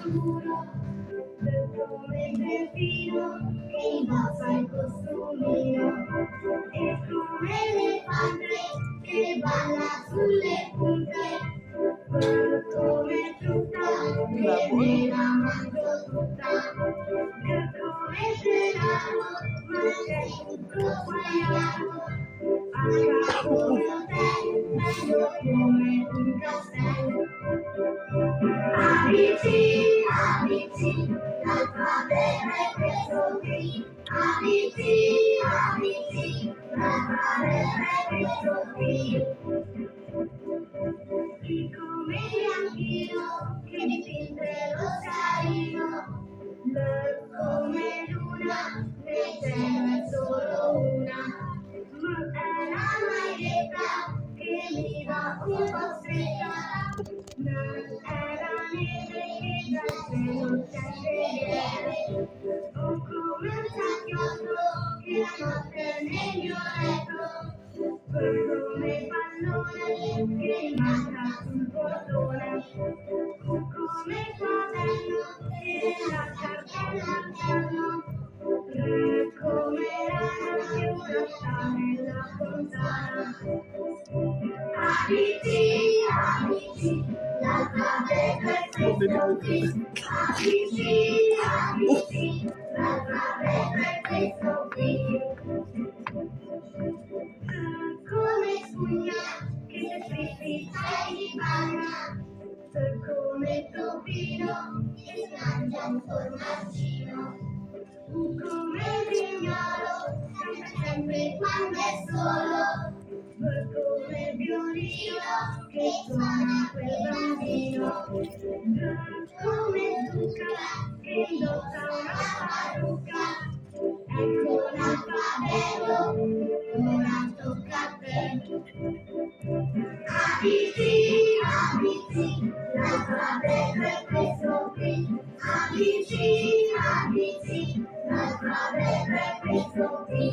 muro, come il delfino che indossa il costumino, e come l'elefante che balla sulle punte, come frutta che me la mangio tutta, come il gelato ma c'è tutto sbagliato, anche come un hotel, bello come un castello. ABC, ABC, l'alfabeto è questo qui. ABC, ABC, l'alfabeto è questo qui. Come anch'io che dipinge lo scarino, come luna nel cielo è solo una, ma è la maglietta che mi va un po' stretta, non è la neve che dal cielo scende lieve, o come un sacchiotto che la notte nel mio letto, come il pallone che manca sul portone, come il quaderno che la cartella al piano, come l'ana che sta nella fontana. ABC, ABC, l'alfabeto è questo qui. ABC, ABC, l'alfabeto è questo qui. Come spugna che se spizzica e gli bagna, come il topino che si mangia un formaggino, come il vignolo canta sempre quando è solo, come il violino che suona quel bambino, come Zucca che indossa una parrucca. Ecco l'alfabeto, ora tocca a te. ABC, ABC, l'alfabeto è questo qui. ABC, ABC, l'alfabeto è questo qui.